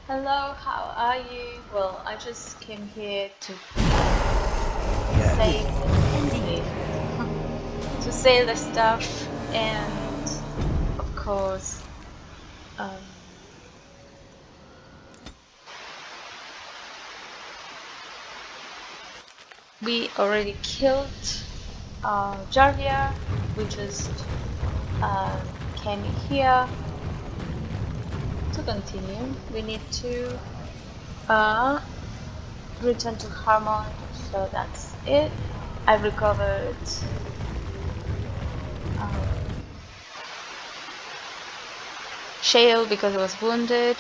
Hello, how are you? Well, I just came here to Yeah, save to save the stuff, and of course, um, we already killed Jarvia. We just came here to continue. We need to uh, return to Harmon, so that's it. I recovered um, Shale because he was wounded.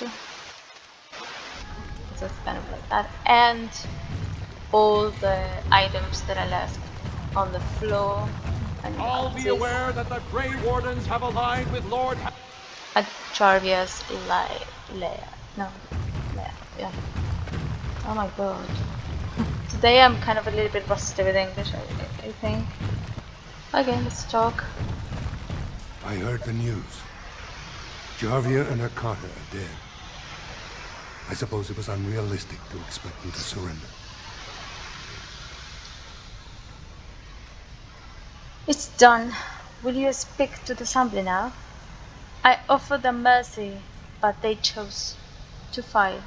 So it's kind of like that. And all the items that I left on the floor. And All be this aware that the Grey Wardens have aligned with Lord. at Jarvia's lair. No, lair. Yeah. Oh my god. Today I'm kind of a little bit rusty with English, I think. Okay, let's talk. I heard the news. Jarvia and Arcata are dead. I suppose it was unrealistic to expect them to surrender. It's done. Will you speak to the assembly now? I offered them mercy, but they chose to fight.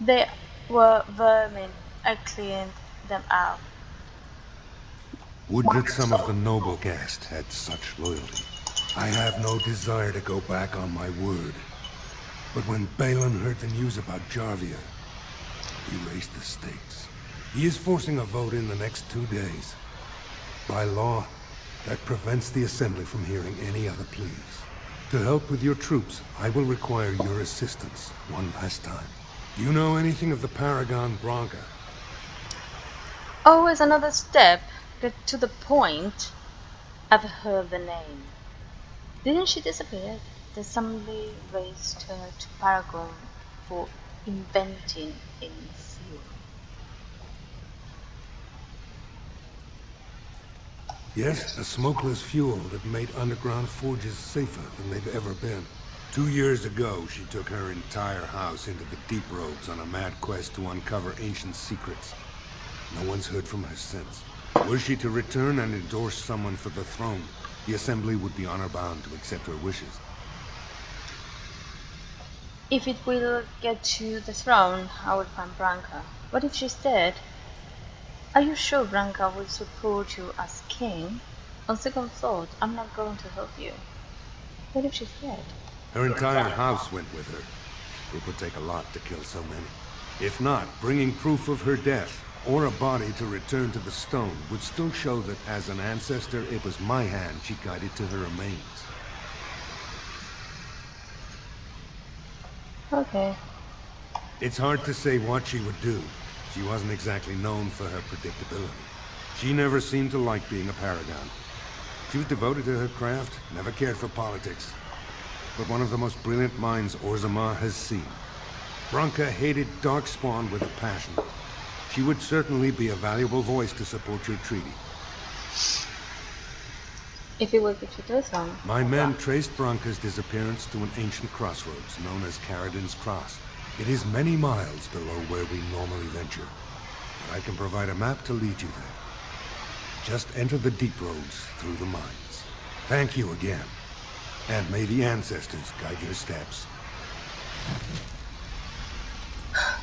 They were vermin. I cleaned them out. Would that some of the noble caste had such loyalty. I have no desire to go back on my word. But when Balin heard the news about Jarvia, he raised the stakes. He is forcing a vote in the next 2 days. By law, that prevents the Assembly from hearing any other pleas. To help with your troops, I will require your assistance one last time. Do you know anything of the Paragon Branca? Always another step. Get to the point. I've heard the name. Didn't she disappear? The assembly raised her to Paragon for inventing a new fuel. Yes, a smokeless fuel that made underground forges safer than they've ever been. 2 years ago, she took her entire house into the deep roads on a mad quest to uncover ancient secrets. No one's heard from her since. Were she to return and endorse someone for the throne, the Assembly would be honor-bound to accept her wishes. If it will get to the throne, I will find Branca. What if she's dead? Are you sure Branca will support you as king? On second thought, I'm not going to help you. What if she's dead? Her entire house went with her. It would take a lot to kill so many. If not, bringing proof of her death, or a body to return to the stone, would still show that as an ancestor, it was my hand she guided to her remains. Okay. It's hard to say what she would do. She wasn't exactly known for her predictability. She never seemed to like being a paragon. She was devoted to her craft, never cared for politics. But one of the most brilliant minds Orzammar has seen. Branca hated Darkspawn with a passion. She would certainly be a valuable voice to support your treaty. If it will get to the throne. My men traced Branca's disappearance to an ancient crossroads known as Caradin's Cross. It is many miles below where we normally venture, but I can provide a map to lead you there. Just enter the deep roads through the mines. Thank you again, and may the ancestors guide your steps.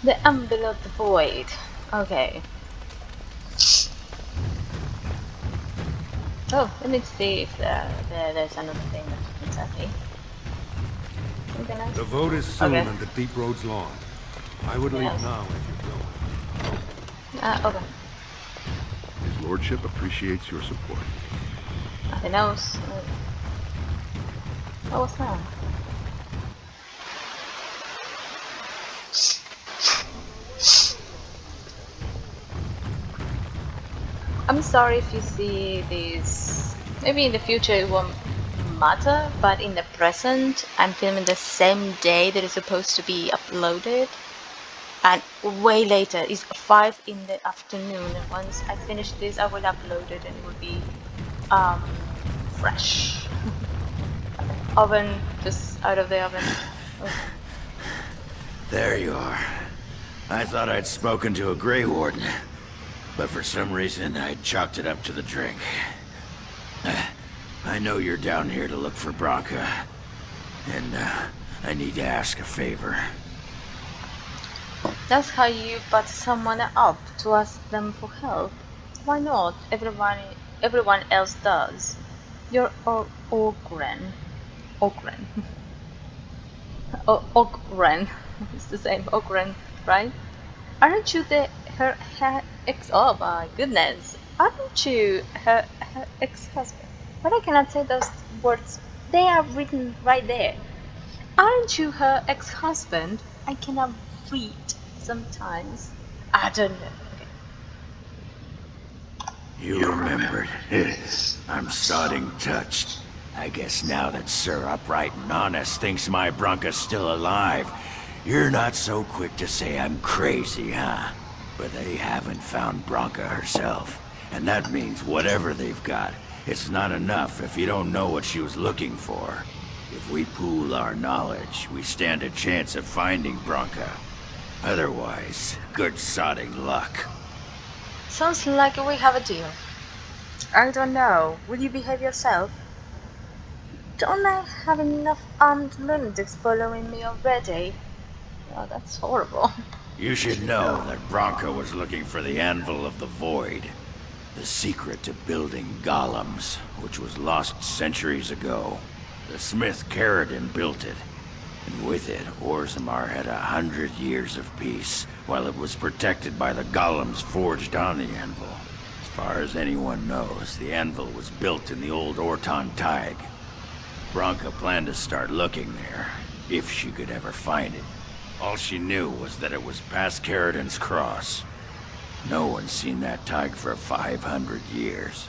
The Anvil of the Void. Okay. Oh, let me see if there's another thing that can tell me. Something else? The vote is soon Okay. and the deep road's long. I would leave Yes. now if you're going. Okay. His lordship appreciates your support. Nothing else. Oh, what's that? I'm sorry if you see this. Maybe in the future it won't matter, but in the present, I'm filming the same day that it's supposed to be uploaded, and way later. It's 5 in the afternoon. And once I finish this, I will upload it, and it will be um fresh. Oven just out of the oven. Okay. There you are. I thought I'd spoken to a Grey Warden, but for some reason I chalked it up to the drink. I know you're down here to look for Branka, and I need to ask a favor. That's how you butt someone up, to ask them for help. Why not? Everyone else does. You're Ogren. Ogren. Ogren. It's the same Ogren, right? Aren't you her ex? Oh my goodness! Aren't you her ex-husband? But I cannot say those words. They are written right there. Aren't you her ex-husband? I cannot read sometimes. I don't know. Okay. You remembered. I'm sodding touched. I guess now that Sir Upright and Honest thinks my Branka's still alive, you're not so quick to say I'm crazy, huh? But they haven't found Branka herself, and that means whatever they've got, it's not enough if you don't know what she was looking for. If we pool our knowledge, we stand a chance of finding Branka. Otherwise, good sodding luck. Sounds like we have a deal. I don't know. Will you behave yourself? Don't I have enough armed lunatics following me already? Oh, that's horrible. You should know that Branka was looking for the Anvil of the Void, the secret to building golems, which was lost centuries ago. The smith Caridin built it, and with it, Orzammar had 100 years of peace, while it was protected by the golems forged on the anvil. As far as anyone knows, the anvil was built in the old Orton Tig. Branka planned to start looking there, if she could ever find it. All she knew was that it was past Caridin's cross. No one's seen that Tig for 500 years.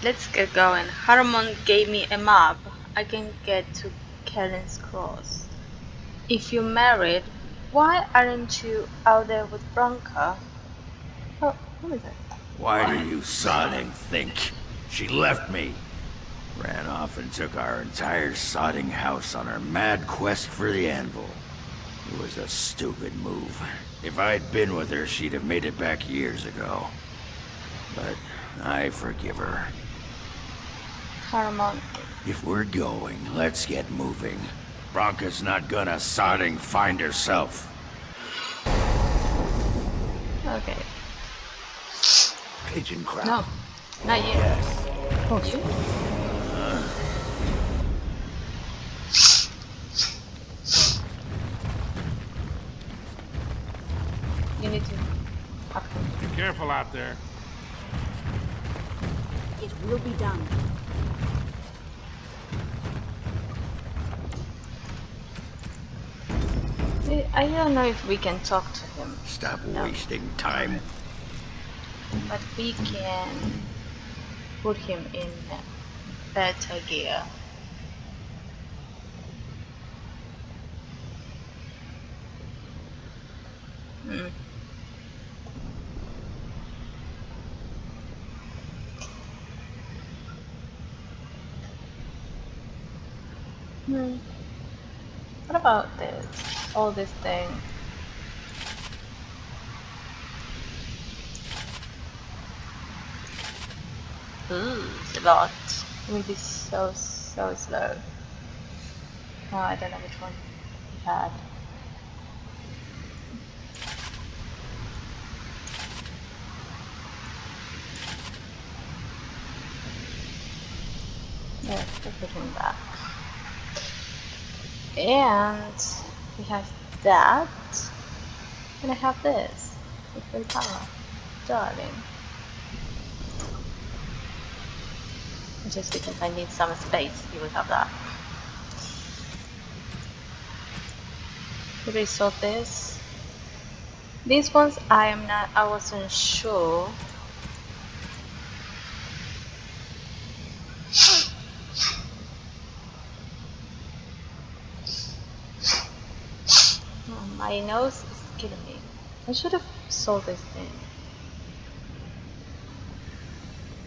Let's get going. Haramond gave me a map. I can get to Caridin's cross. If you're married, why aren't you out there with Branka? Oh, who is it? Why do you sodding think? She left me. Ran off and took our entire sodding house on her mad quest for the anvil. It was a stupid move. If I'd been with her, she'd have made it back years ago. But I forgive her. Haramond. If we're going, let's get moving. Branka's not gonna sodding find herself. Okay. Pigeon crap. No, not you. Yes. Oh, you? You need to. Okay. Be careful out there. It will be done. I don't know if we can talk to him, Stop wasting time. but we can put him in better gear. Hmm. What about this? All this thing. Ooh, it's a lot. It will be so slow. Oh, I don't know which one we had. Yes, let's put him back. And we have that. And I have this. With willpower. Darling. Just because I need some space, you will have that. Did we sort this? These ones I wasn't sure. Oh, my nose is killing me. I should have sold this thing.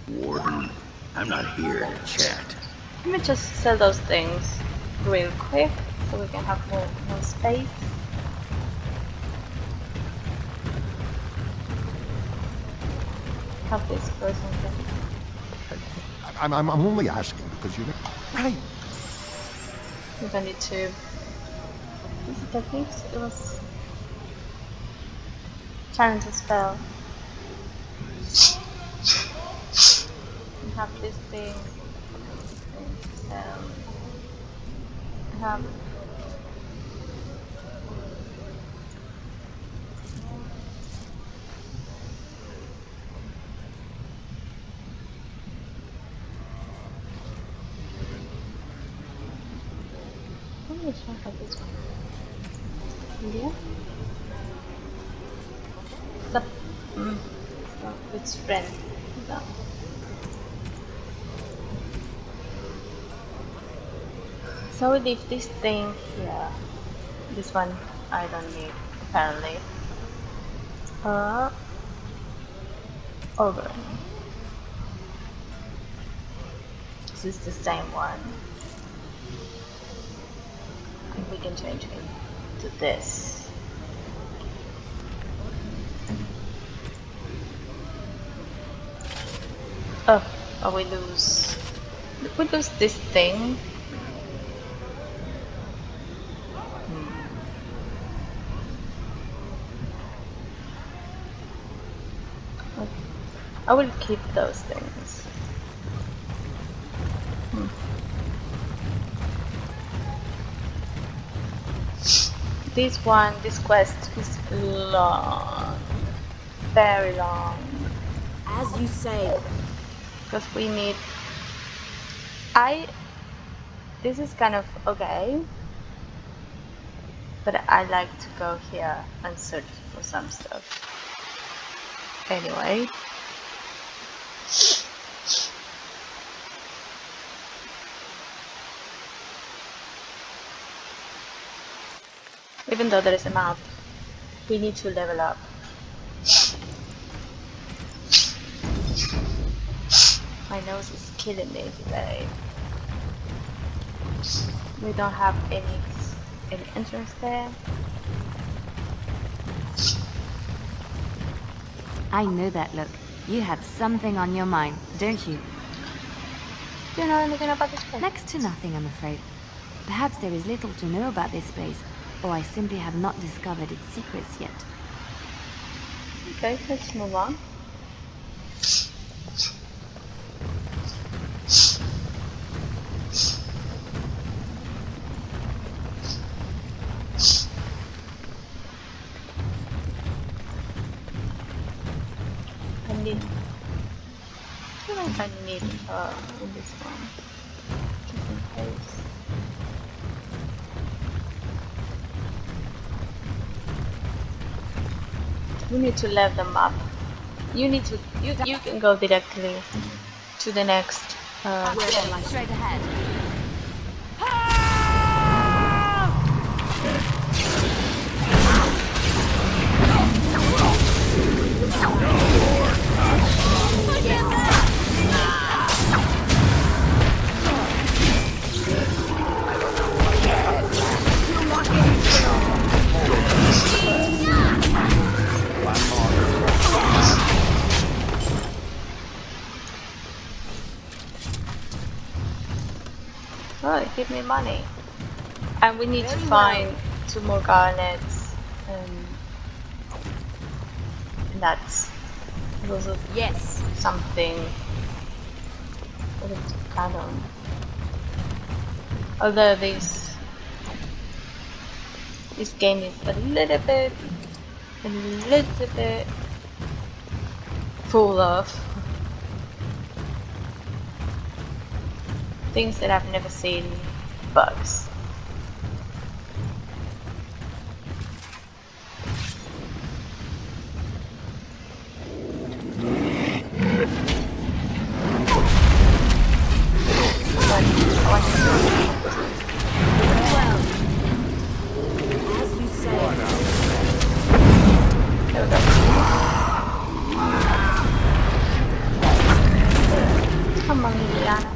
Warden, I'm not here to chat. Let me just sell those things real quick so we can have more space. Have this person thing. I'm only asking because you know. Right. We don't need to. Is it techniques? It was challenge a spell. We have this thing. We have. I'm not sure how this one. Yeah. The. No, it's friend. No. So we leave this thing here. This one I don't need apparently. Over. This is the same one. And we can change it to this. Oh, we lose this thing. I will keep those things. This quest is long. Very long. As you say. Because we need... This is kind of okay. But I like to go here and search for some stuff. Anyway. Even though there is a map, we need to level up. My nose is killing me today. We don't have any entrance there. I know that look. You have something on your mind, don't you? Do you know anything about this place? Next to nothing, I'm afraid. Perhaps there is little to know about this place, or I simply have not discovered its secrets yet. Okay, let's move on. I feel like I need in this one, just in case. We need to level them up. You need to. You can go directly to the next. Where shall I? Straight ahead. Oh, it gave me money. And we need to find 2 more garnets. And that's also Yes. something. But it's kind of. Although this game is a little bit full of things that I've never seen, bugs. As you say. There we go. Come on, Liliana.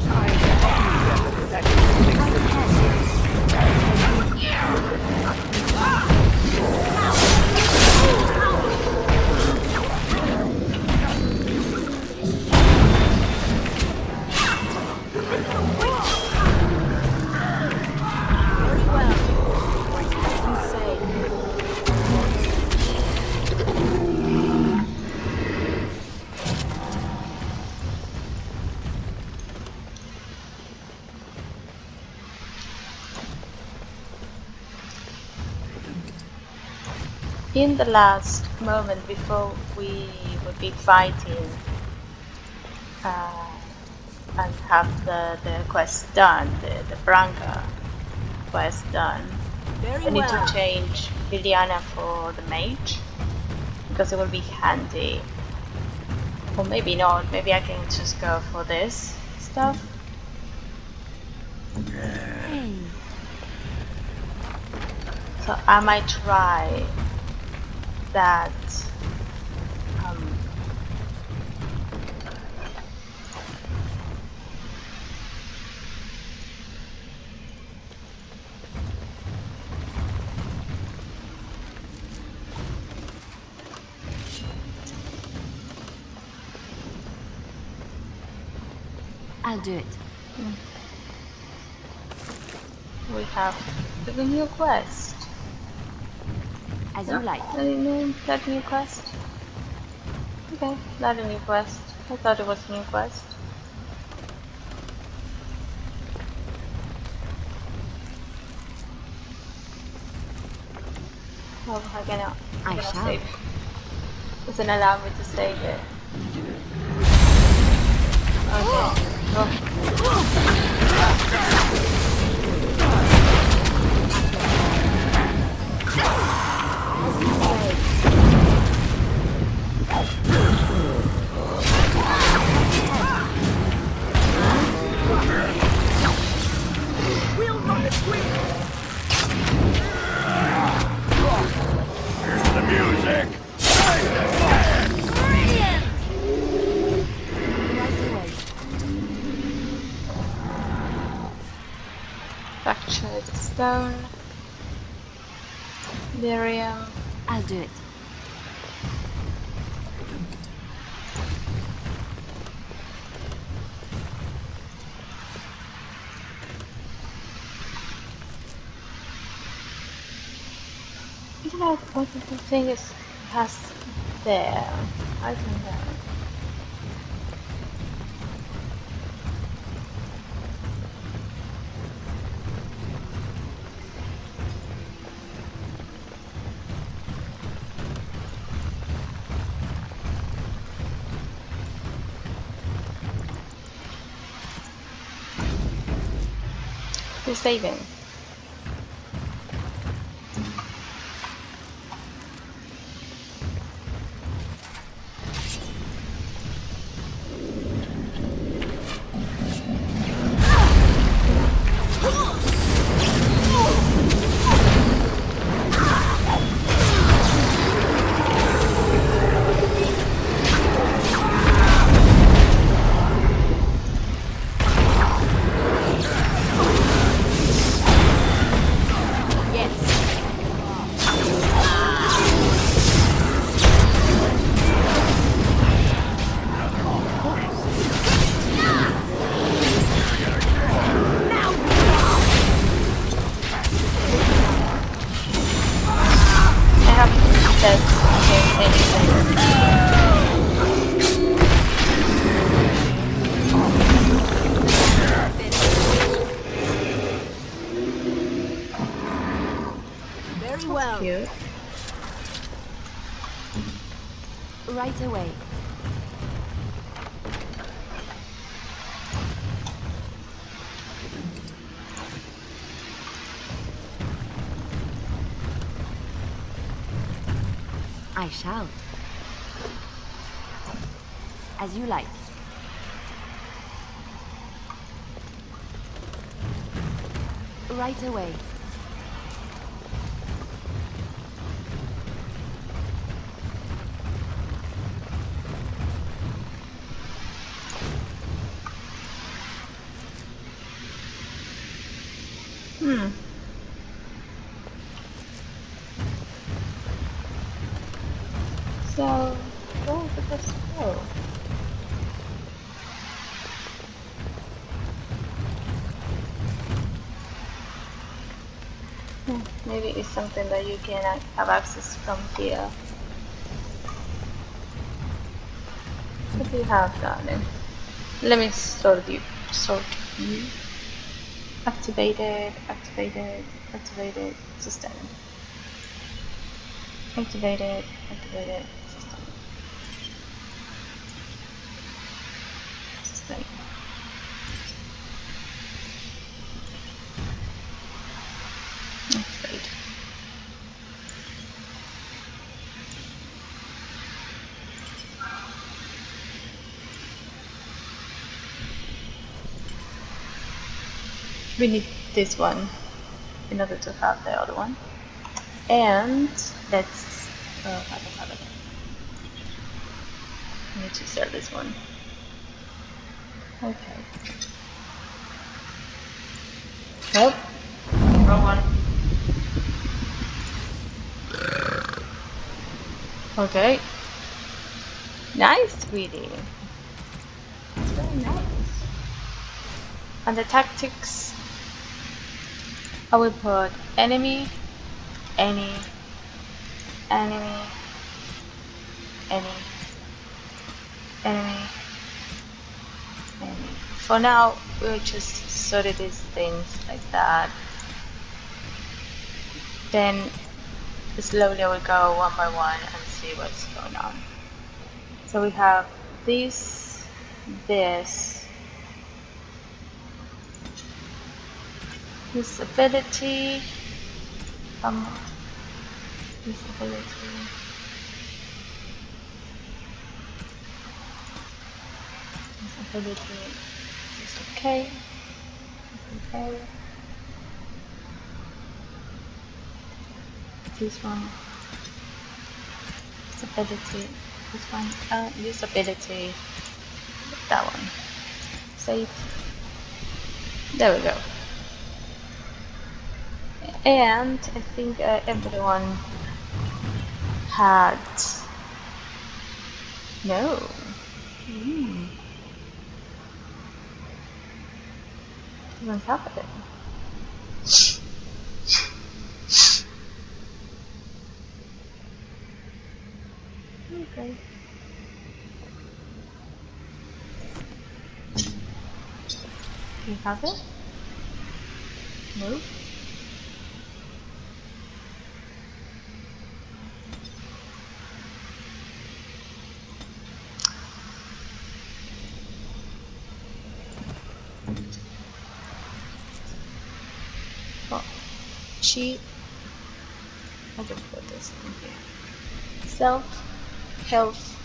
in the last moment before we would be fighting uh, and have the quest done, the Branca quest done, I need to change Liliana for the mage because it will be handy. Or maybe not, maybe I can just go for this stuff. Hey, So I might try that. Um, I'll do it. we have the new quest. As you like. That new quest? Okay, not a new quest. I thought it was a new quest. Oh, I cannot. I cannot shall. save. Doesn't allow me to save it. Okay. Oh. Here's the music. Right away. Fractured stone. Lyrium. I'll do it. I don't know what the thing is past there. I don't know. You're saving. I haven't said anything. Very well. Cute. Right away. I shall. As you like. Right away. So, where was it supposed to go? Maybe it's something that you can have access from here. What do you have down there? Let me sort you. Sort you. Activated, activated, activated, sustain. Activate it. Activate it. Sustain. Activate. We need this one in order to have the other one. And let's I don't have it. I need to sell this one. Okay. Nope. Wrong one. Okay. Nice, sweetie. It's very nice. And the tactics, I will put enemy, enemy, enemy, enemy, enemy, enemy. For now, we'll just sort of these things like that. Then slowly we'll go one by one and see what's going on. So we have this, this ability, this ability, this ability is okay, it's okay. This one, this ability, this one, this ability, that one. Save. There we go. And I think everyone had no. Doesn't have it. Okay. Do you have it? No. Oh, cheat. I can put this in here. Self health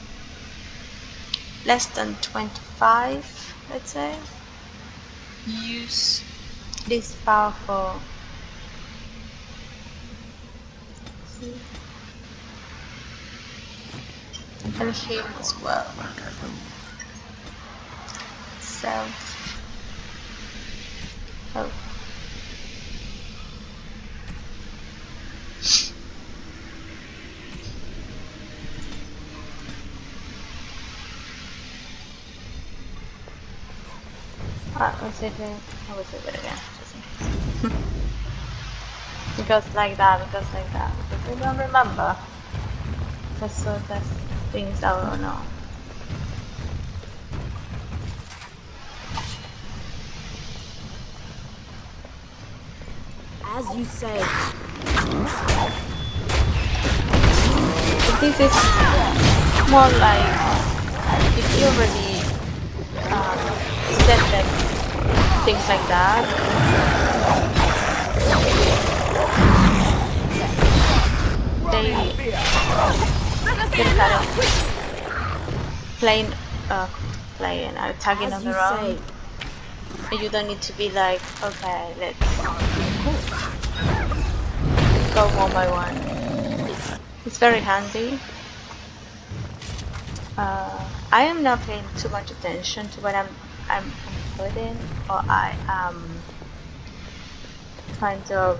less than 25, let's say. Use this powerful. See? And heal as well. Self health. Let's save it. I will save it again, just in case. Because like that, because like that. Because we don't remember. Just so that's things I don't know. As you say. But this is more like if you already set them things like that. They kind of playing attacking on their own. And you don't need to be like, okay, let's go one by one. It's very handy. I am not paying too much attention to what I'm putting, or I am kind of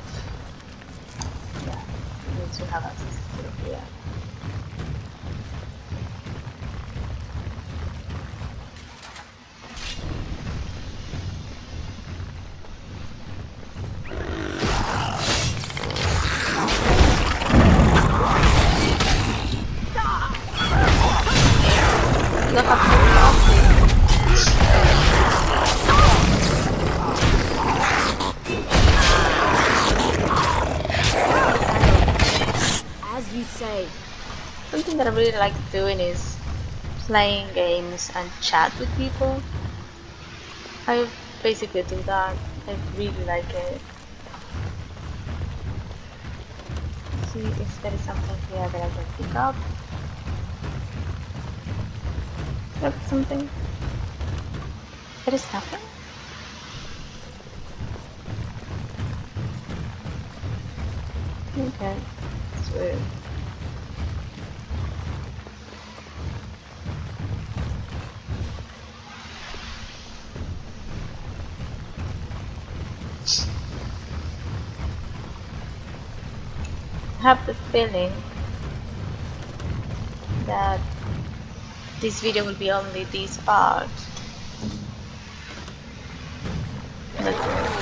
need to have access to it here. Look up As you say? Something that I really like doing is playing games and chat with people. I basically do that. I really like it. See if there is something here that I can pick up. Is there something? There is nothing? Okay, that's weird. I have the feeling that this video will be only this part. Let's see.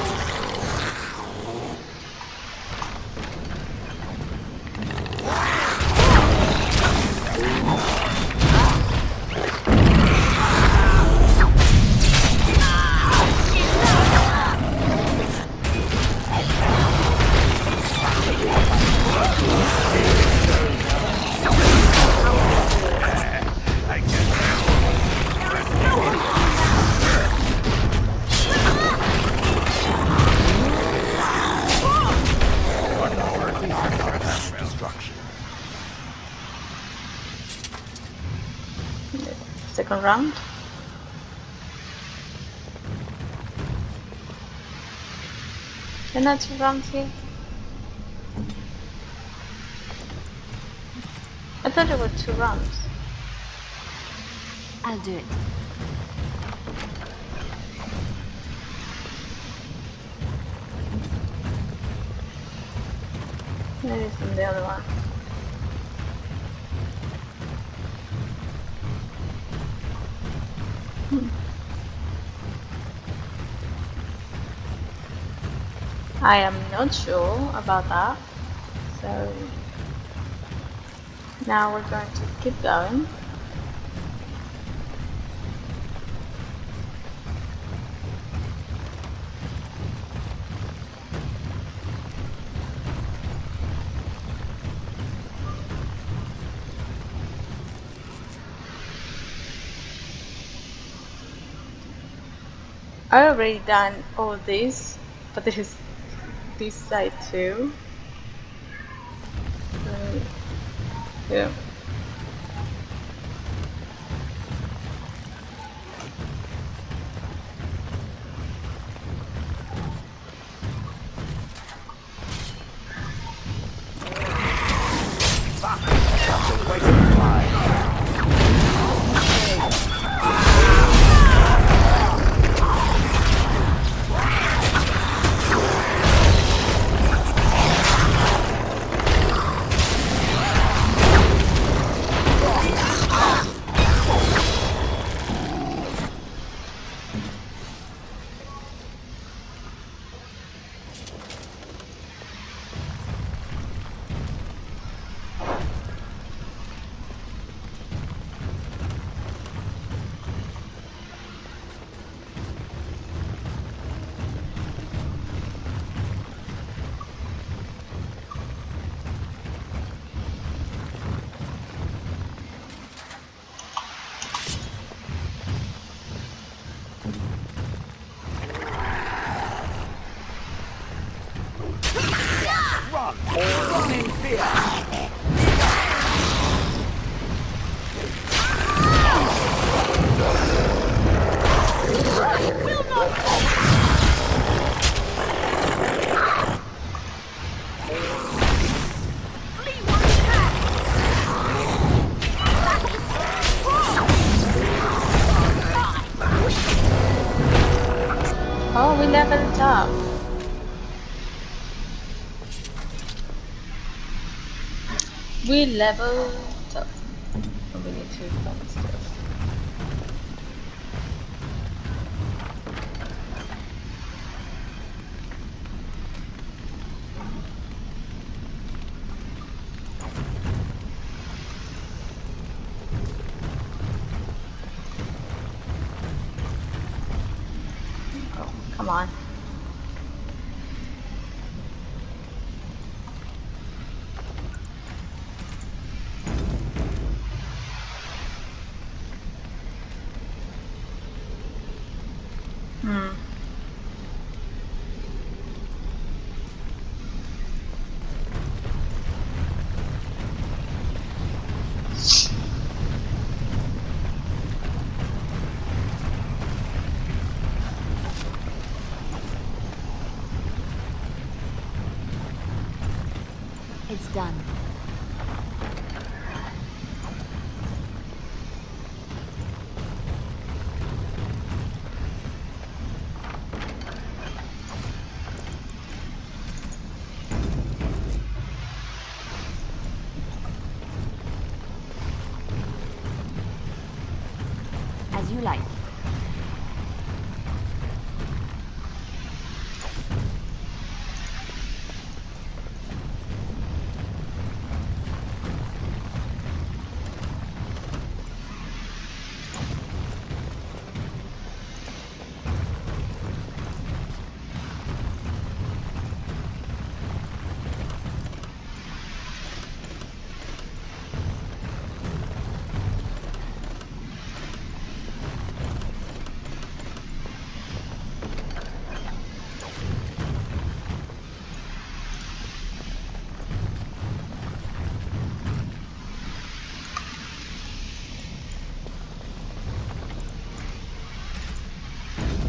Second round. And that's round here. I thought there were 2 rounds. I'll do it. Maybe from the other one. I am not sure about that, so now we're going to keep going. I already done all this, but there is this side too. Yeah. Oh, we leveled up. We leveled up. Oh, we need to find stuff. Oh, come on. It's done. As you like.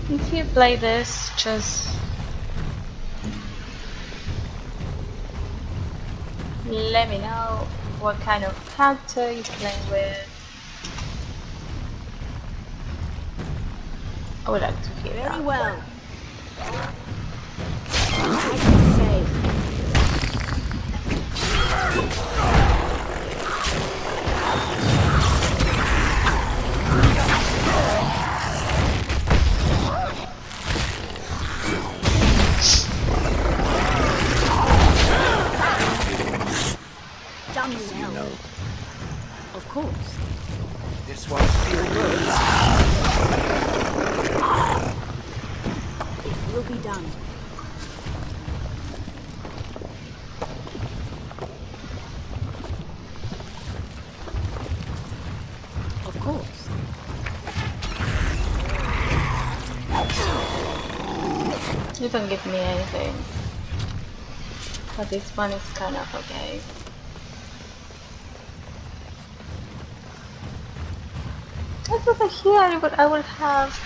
If you play this, just let me know what kind of character you're playing with. I would like to hear that. Very well. I can say. Done well. Of course. This one's feel good. It will be done. Of course. You don't give me anything. But this one is kind of okay. I thought here I would have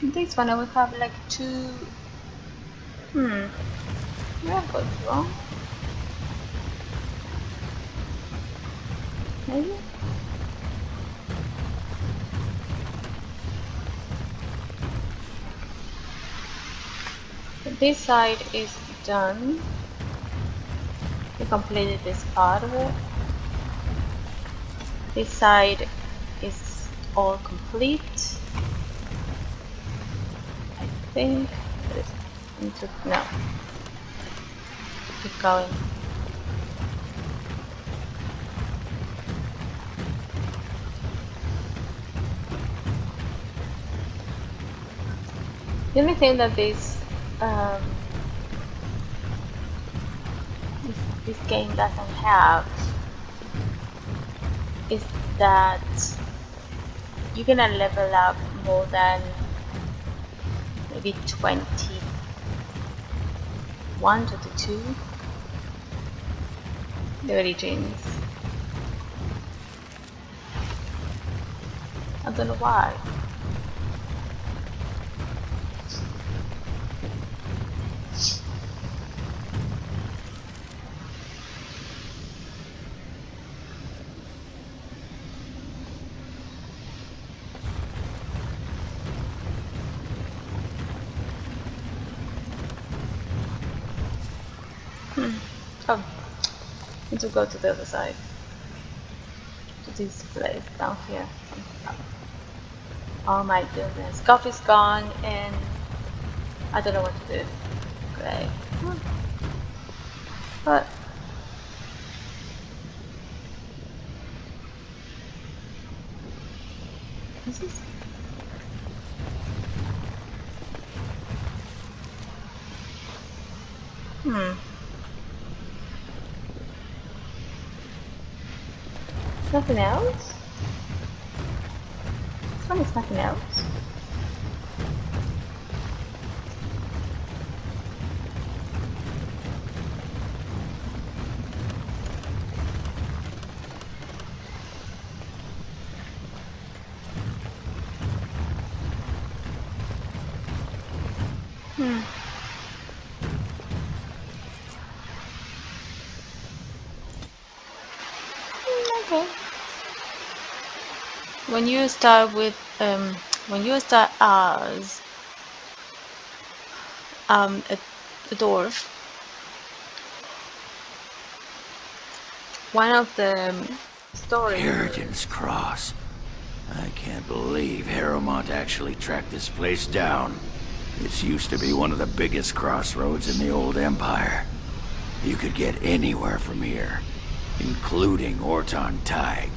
this one. I would have like two. Where I got wrong? Maybe. This side is done. We completed this part of it. This side is all complete. I think. No. Keep going. The only thing that this game doesn't have is that you're gonna level up more than maybe 21, 22. The origins. I don't know why. Oh, need to go to the other side. To this place down here. Oh my goodness. Coffee's gone and I don't know what to do. Great. But is this? Nothing else? This one is nothing else. when you start with when you start as a dwarf, one of the stories. Harrigan's Cross. I can't believe Harrowmont actually tracked this place down. This used to be one of the biggest crossroads in the old Empire. You could get anywhere from here, including Orton Tig.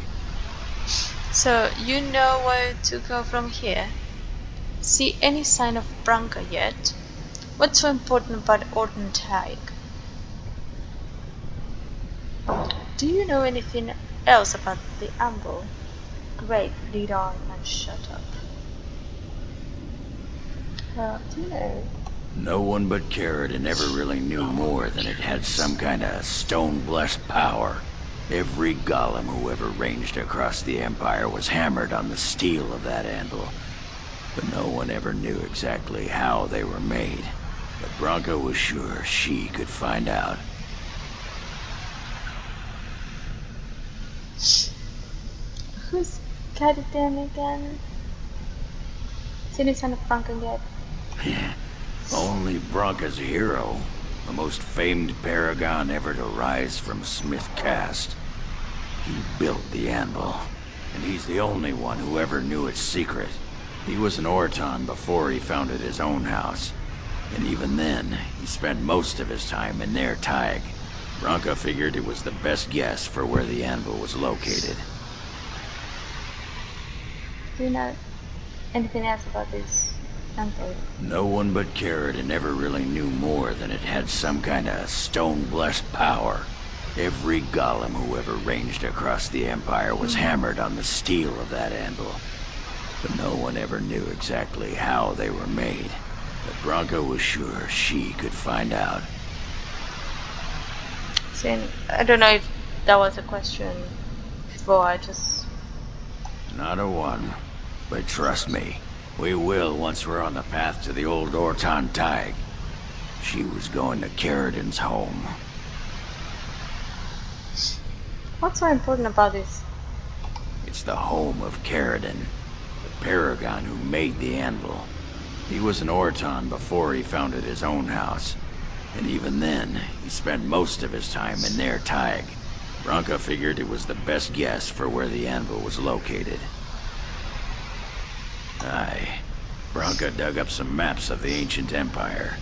So you know where to go from here? See any sign of Branka yet? What's so important about Orton Tig? Do you know anything else about the Anvil? Great, lead on and shut up. Do you know? No one but Carradine ever really knew more than it had some kind of stone-blessed power. Every golem who ever ranged across the Empire was hammered on the steel of that anvil. But no one ever knew exactly how they were made. But Branka was sure she could find out. Who's Carradine again? Seen son of Branka yet? Only Branka's hero, the most famed paragon ever to rise from Smith Cast. He built the anvil, and he's the only one who ever knew its secret. He was an Orton before he founded his own house, and even then, he spent most of his time in Nair Tig. Branka figured it was the best guess for where the anvil was located. Do you know anything else about this Anvil? No one but Carradine ever really knew more than it had some kind of stone-blessed power. Every golem who ever ranged across the Empire was hammered on the steel of that anvil. But no one ever knew exactly how they were made. But Branka was sure she could find out. See, I don't know if that was a question before, I just... Not a one. But trust me, we will once we're on the path to the old Orton Tig. She was going to Carradine's home. What's so important about this? It's the home of Carradine, the paragon who made the anvil. He was an Orton before he founded his own house, and even then, he spent most of his time in Nair Tig. Branka figured it was the best guess for where the anvil was located. Aye, Branka dug up some maps of the ancient empire.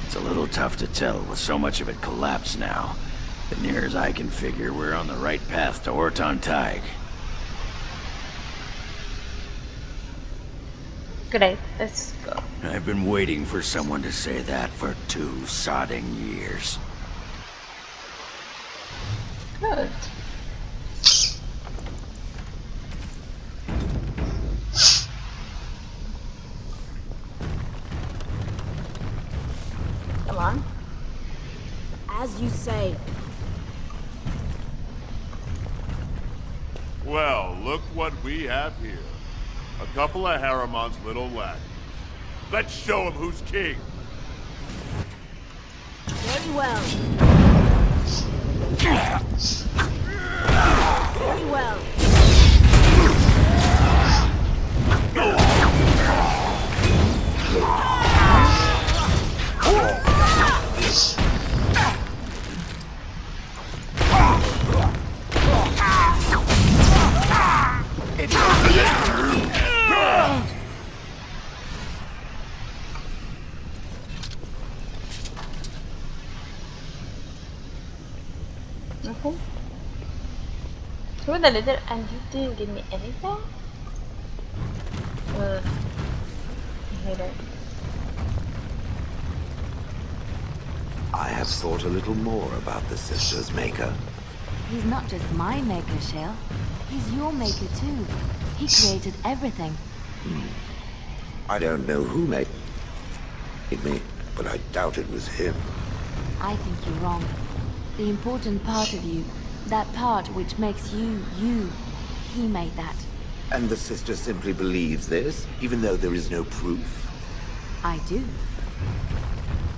It's a little tough to tell with so much of it collapsed now, but near as I can figure, we're on the right path to Orton Tig. Great, let's go. I've been waiting for someone to say that for 2 sodding years. Good. Come on. As you say. Well, look what we have here. A couple of Harriman's little lackeys. Let's show him who's king. Very well. Very well. Okay. Through the letter and you didn't give me anything? I hate it. I have thought a little more about the Sisters Maker. He's not just my maker, Shale. He's your maker too. He created everything. I don't know who made me, but I doubt it was him. I think you're wrong. The important part of you, that part which makes you, you, he made that. And the Sister simply believes this, even though there is no proof? I do.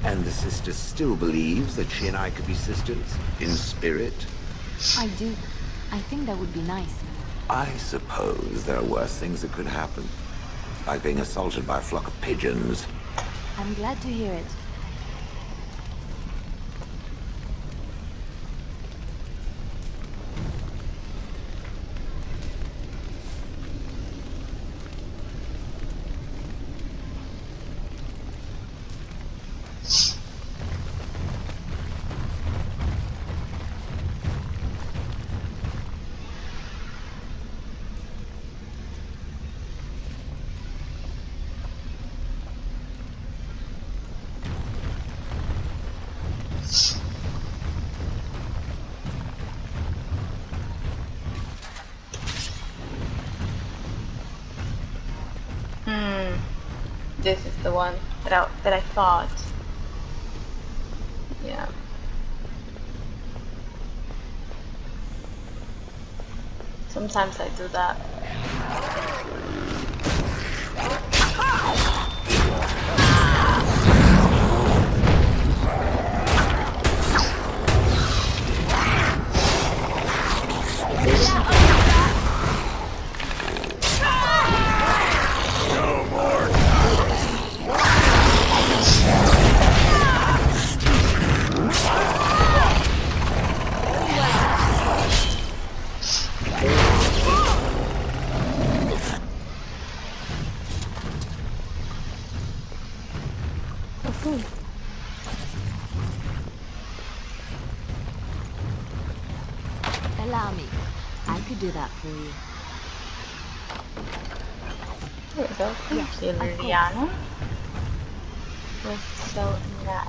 And the Sister still believes that she and I could be sisters, in spirit? I do. I think that would be nice. I suppose there are worse things that could happen. Like being assaulted by a flock of pigeons. I'm glad to hear it. This is the one that I thought. Yeah. Sometimes I do that. Allow me. I could do that for you. There we go. Thank you, Liliana. That's so nice.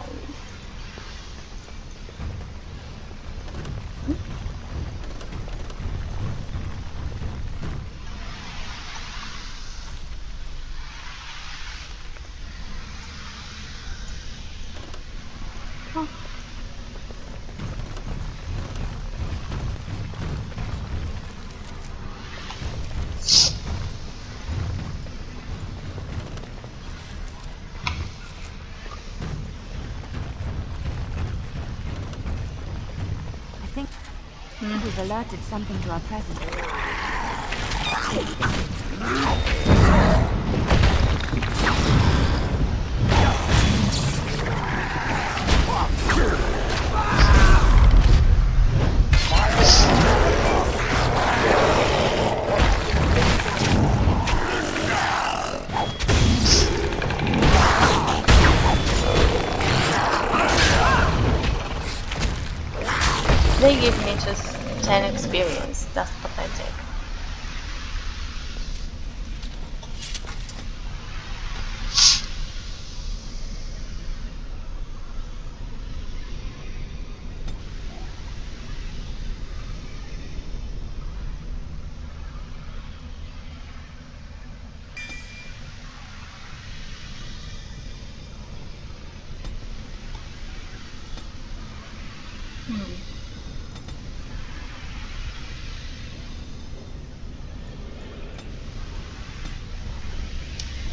We've alerted something to our presence. They give me just 10 experience. That's pathetic.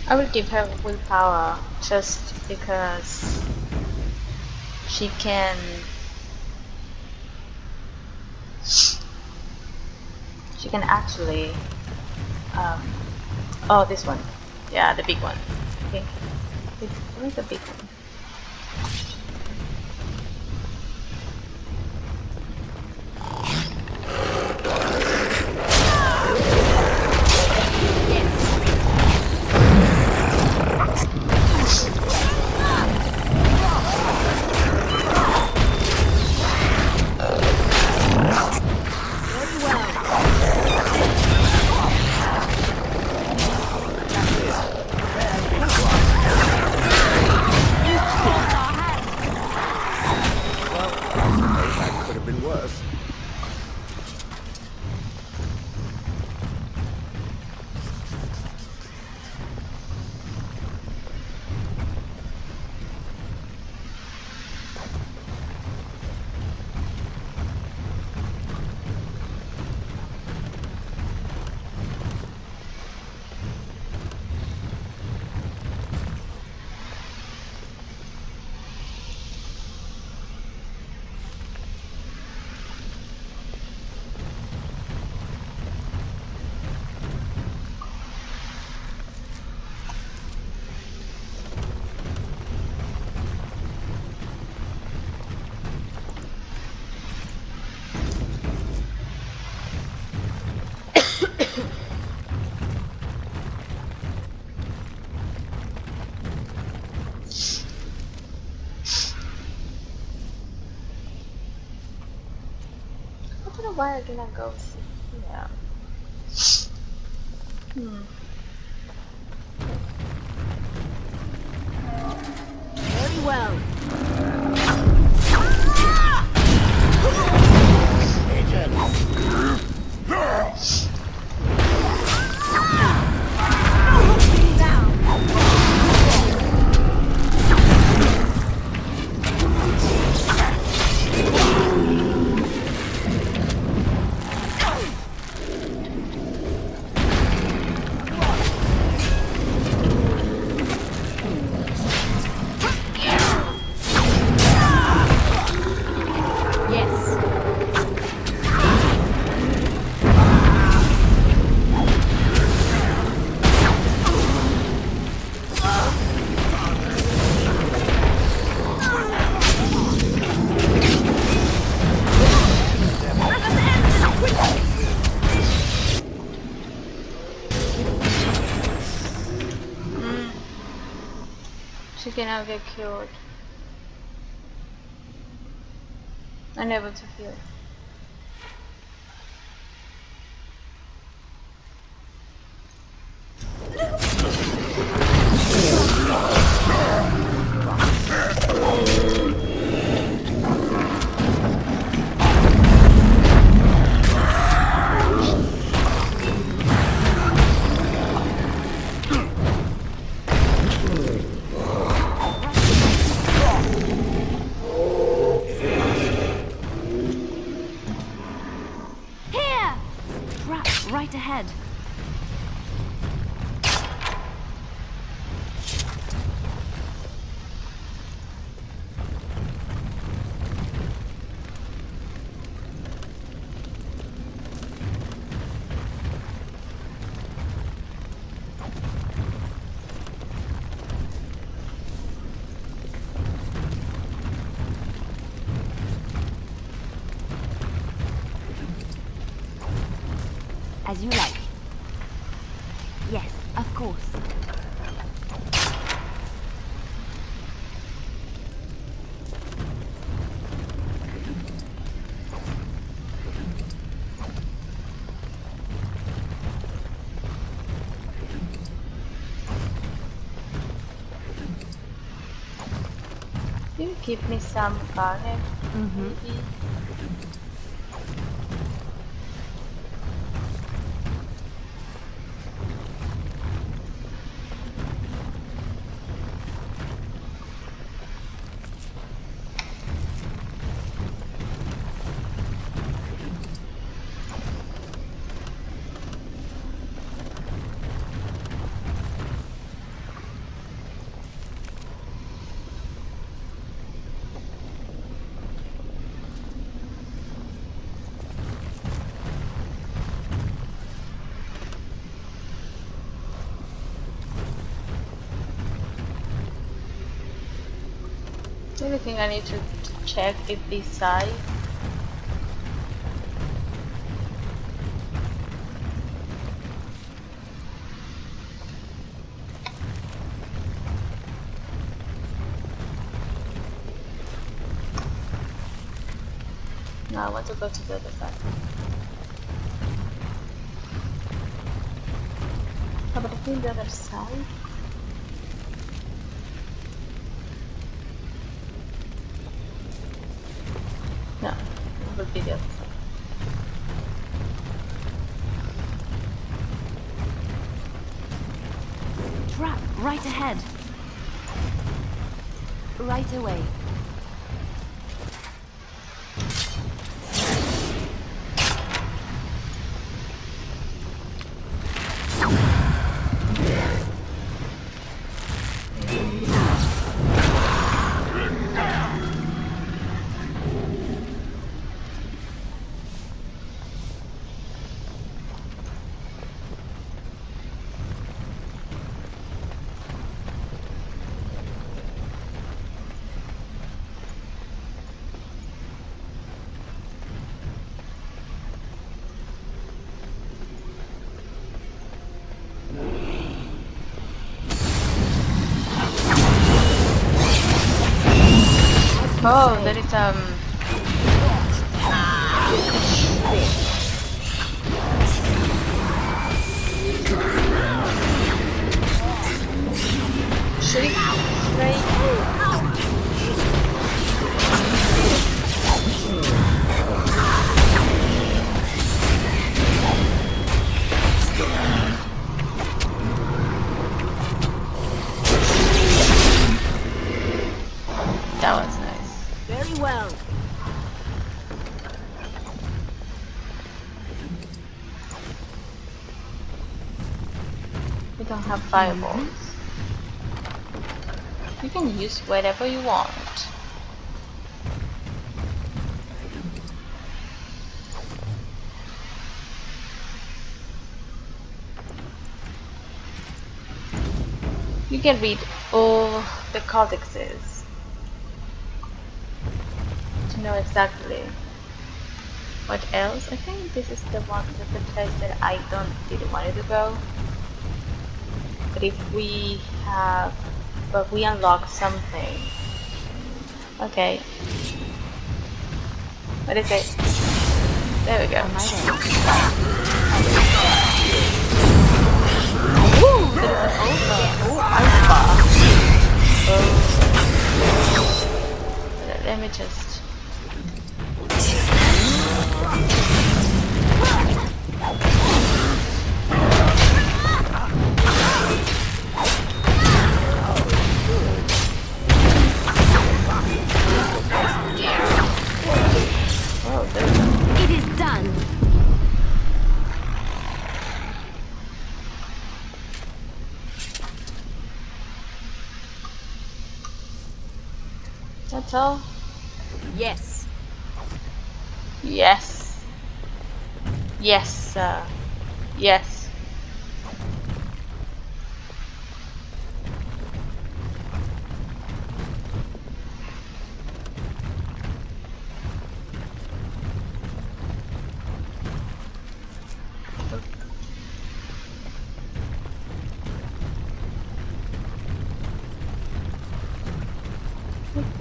I will give her willpower just because she can actually oh, this one, yeah, the big one. I think it's the big one. know why I cannot go see. Yeah. Very well. She cannot get killed. Unable to heal. Here! Trap right ahead. As you like. Yes, of course. Can you give me some carne? Maybe? The only thing I need to check if this side. No, I want to go to the other side. How about I think the other side? No, it would be the other side. Trap right ahead. Right away. Oh, there is actually straight. That was nice. Very well. We don't have fireballs. You can use whatever you want. You can read all the codexes to know exactly what else. I think this is the one, the place that I don't really want to go. But if we have, but we unlock something. Okay. What is it? There we go. Ooh, there is an alpha. Oh, alpha. Oh. Let me just. It is done. That's all. Yes. Yes. Yes, sir. Yes.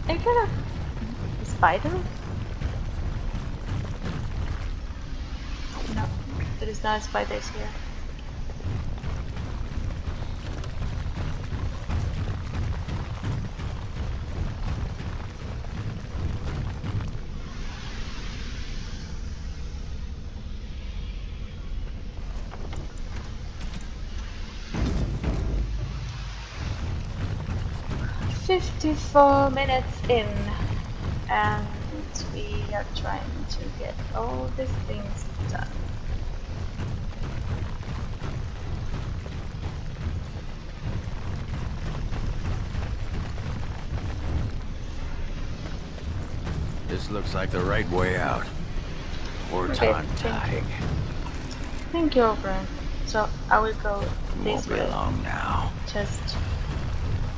I got a spider? No, there is no spiders here. $54 in, and we are trying to get all these things done. This looks like the right way out. Or time tying. Thank you, Oberon. So I will go this Won't be way, long now. just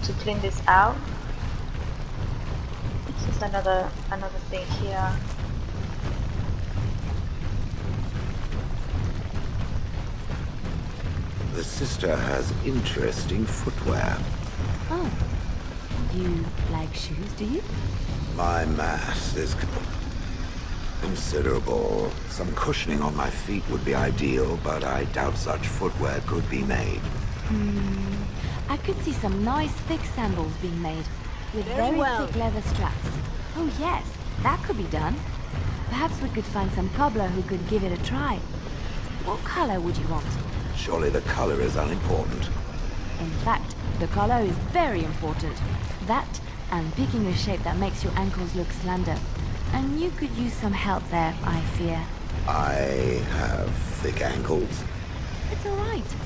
to clean this out. This is another thing here. The sister has interesting footwear. Oh, you like shoes, do you? My mass is considerable. Some cushioning on my feet would be ideal, but I doubt such footwear could be made. I could see some nice thick sandals being made, with very well. thick leather straps. Oh yes, that could be done. Perhaps we could find some cobbler who could give it a try. What color would you want? Surely the color is unimportant. In fact, the color is very important. That and picking a shape that makes your ankles look slender. And you could use some help there, I fear. I have thick ankles. It's alright.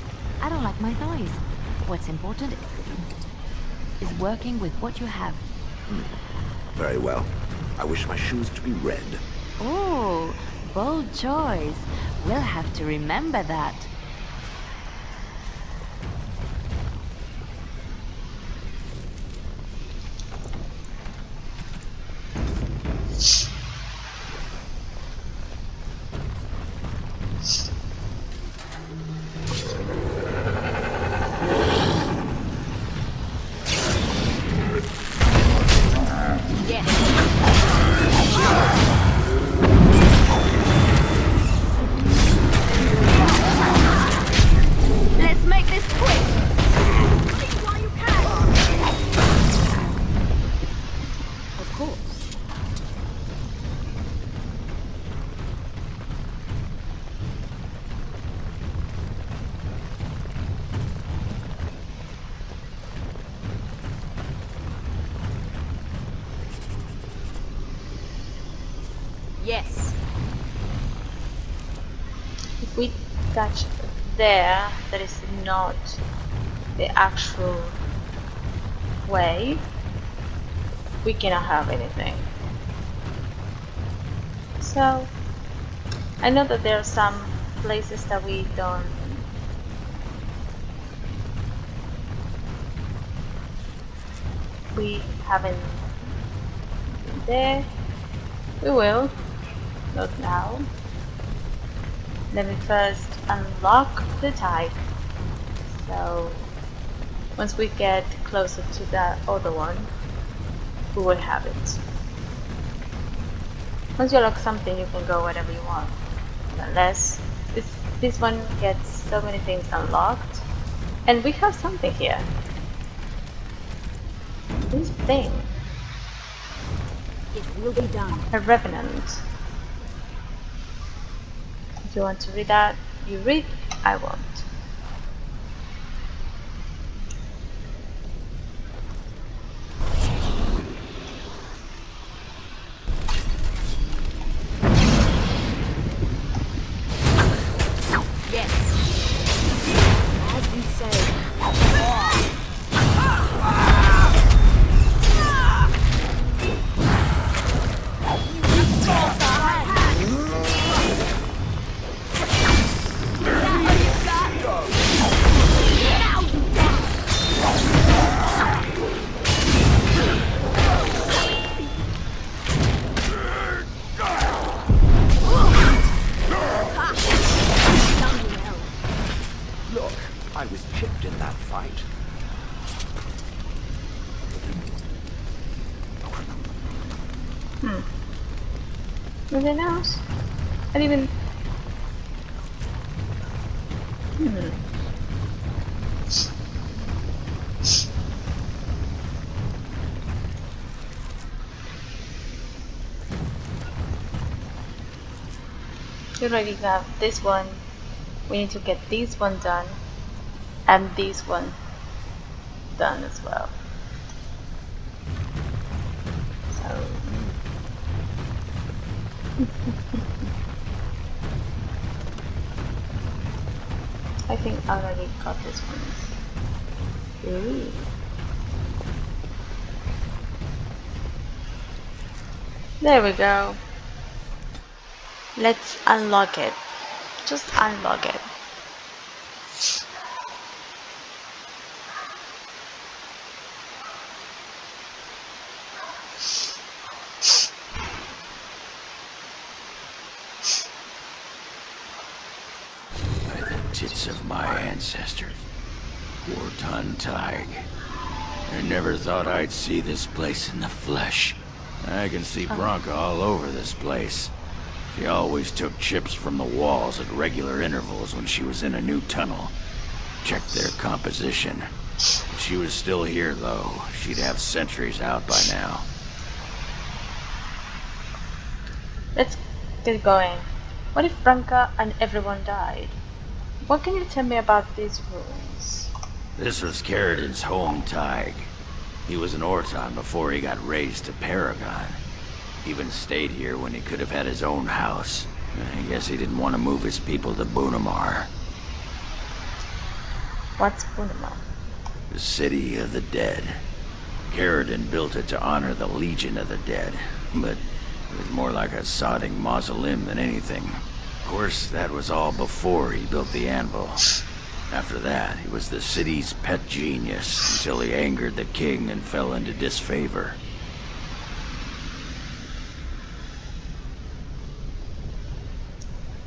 I don't like my thighs. What's important is working with what you have. Very well. I wish my shoes to be red. Oh, bold choice. We'll have to remember that. Yes. If we touch there, that is not the actual way, we cannot have anything. So, I know that there are some places that we haven't been there. We will, not now. Let me first unlock the type. So once we get closer to that other one, we will have it. Once you unlock something, you can go wherever you want. Unless this one gets so many things unlocked. And we have something here. This thing. It will be done. A revenant. If you want to read that, you read. I won't. Yes. As you say. Look, I was chipped in that fight. Anything else? I didn't even. We already have this one. We need to get this one done, and this one done as well. So. I think I already got this one. Ooh. There we go. Let's unlock it. Just unlock it. Tits of my ancestors, Wotan Tig. I never thought I'd see this place in the flesh. I can see Bronca all over this place. She always took chips from the walls at regular intervals when she was in a new tunnel. Checked their composition. If she was still here, though, she'd have sentries out by now. Let's get going. What if Bronca and everyone died? What can you tell me about these ruins? This was Caridin's home, Tig. He was an Orton before he got raised to Paragon. Even stayed here when he could have had his own house. I guess he didn't want to move his people to Bunamar. What's Bunamar? The city of the dead. Caridin built it to honor the Legion of the Dead, but it was more like a sodding mausoleum than anything. Of course, that was all before he built the anvil. After that, he was the city's pet genius, until he angered the king and fell into disfavor.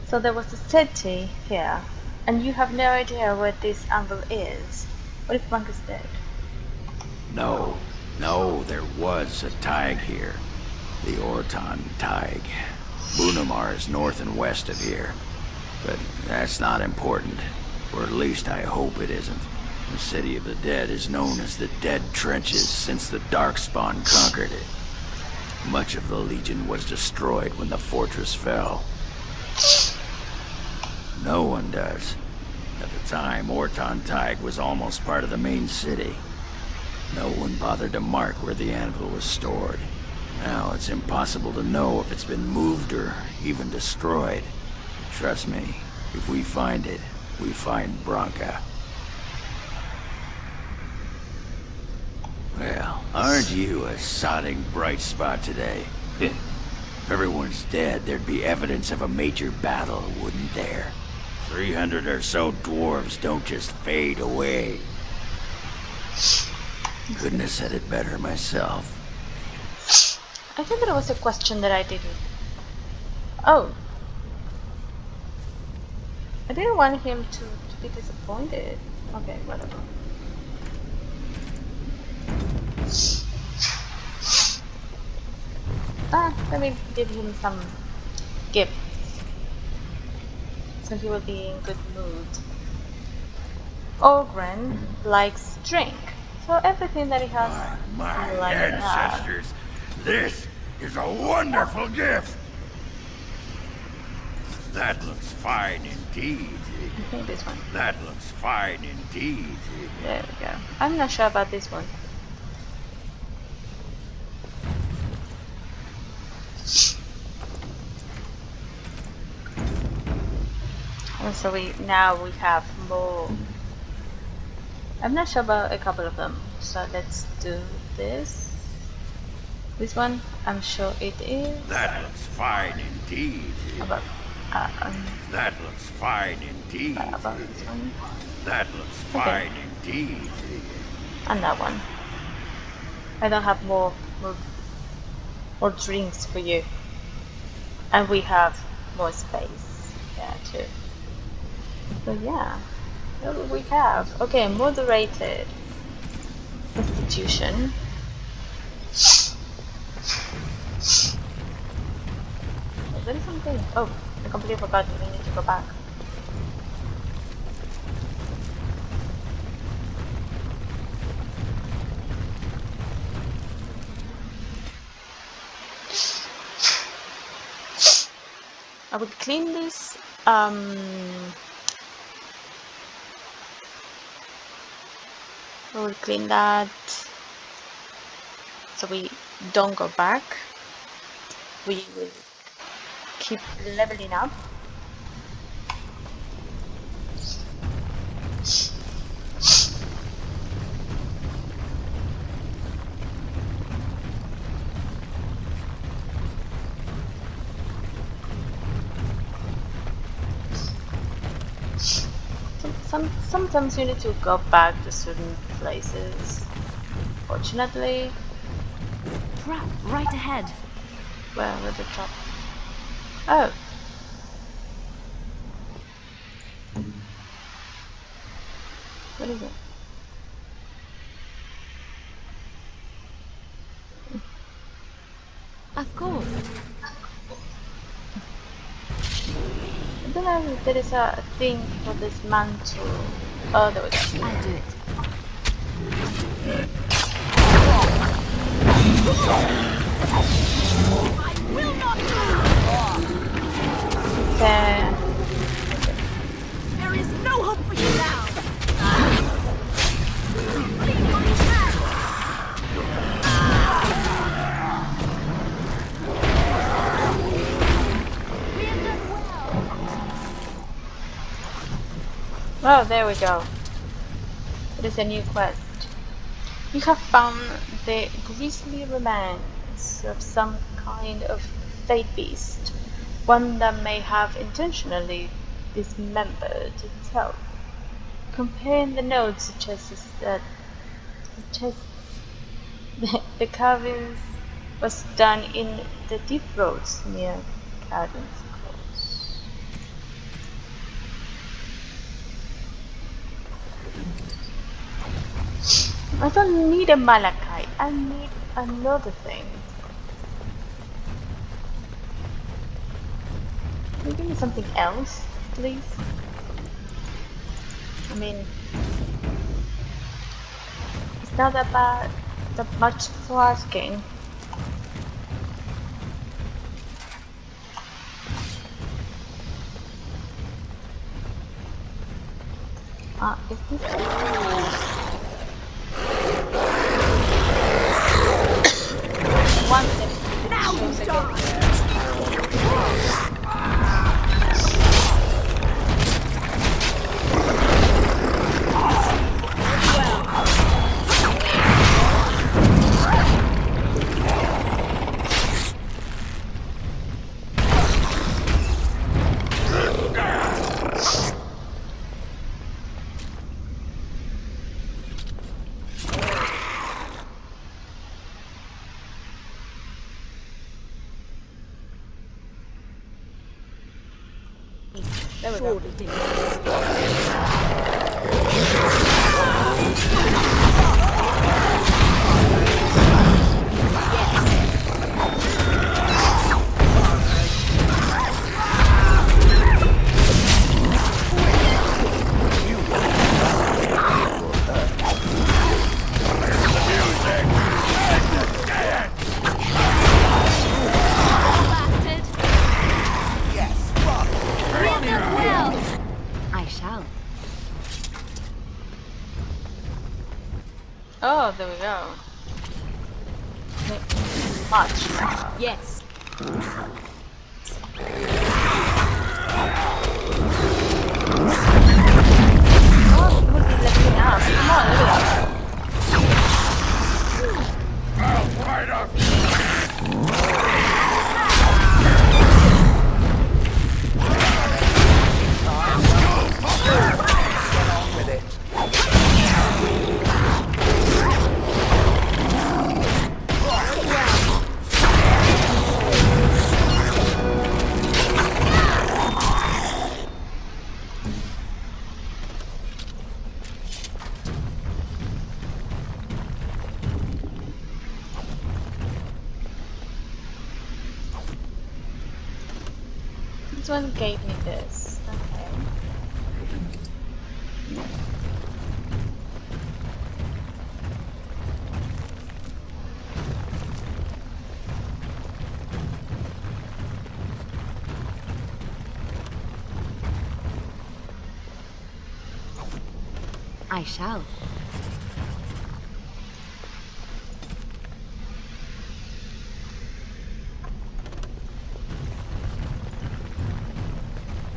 So there was a city here, and you have no idea where this anvil is. What if Bronca's dead? No, there was a Tig here. The Orton Tig. Bunamar is north and west of here. But that's not important. Or at least I hope it isn't. The City of the Dead is known as the Dead Trenches since the Darkspawn conquered it. Much of the Legion was destroyed when the fortress fell. No one does. At the time, Orton Tig was almost part of the main city. No one bothered to mark where the anvil was stored. Now, it's impossible to know if it's been moved or even destroyed. Trust me, if we find it, we find Branka. Well, aren't you a sodding bright spot today? If everyone's dead, there'd be evidence of a major battle, wouldn't there? 300 or so dwarves don't just fade away. Couldn't have said it better myself. I think there was a question that I didn't. Oh. I didn't want him to be disappointed. Okay, whatever. Let me give him some gifts. So he will be in good mood. Ogren likes drink. So everything that he has My he likes to have. ancestors, this is a wonderful gift. That looks fine indeed. I think this one. That looks fine indeed. There we go. I'm not sure about this one. And so now we have more. I'm not sure about a couple of them. So let's do this. This one, I'm sure it is. That looks fine indeed. About, that looks fine indeed. about this one. That looks fine indeed. And that one. I don't have more drinks for you. And we have more space. Yeah, too. So yeah. What do we have? Okay, moderated institution. Oh, there is something. Oh, I completely forgot. We need to go back. I will clean this. We will clean that so we don't go back. We will keep leveling up. Sometimes you need to go back to certain places. Fortunately. Trap right ahead. Where was the trap? Oh. What is it? Of course. I don't know if there is a thing for this mantle. Oh, there we go. I'll do it. I will not move! There. There is no hope for you now! Oh, there we go. It is a new quest. You have found the grisly remains of some kind of fate beast, one that may have intentionally dismembered itself. Comparing the notes suggests that the carvings was done in the deep roads near Cadence Close. I don't need a malachite, I need another thing. Can you give me something else, please? I mean, it's not that bad, that much for asking. Is this one thing? There we go. Surely did. Bastard! Bring them well! I shall. Oh, there we go. Much. Yes. Oh, it would be letting me out. Come on, look at that. This one gave me this. Okay. I shall.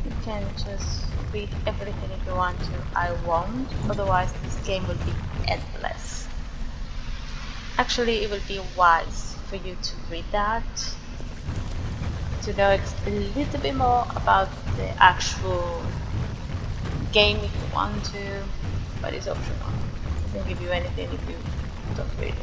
You can just read everything if you want to. I won't, otherwise this game will be endless. Actually, it will be wise for you to read that, to know a little bit more about the actual game if you want to, but it's optional. It doesn't give you anything if you don't read it.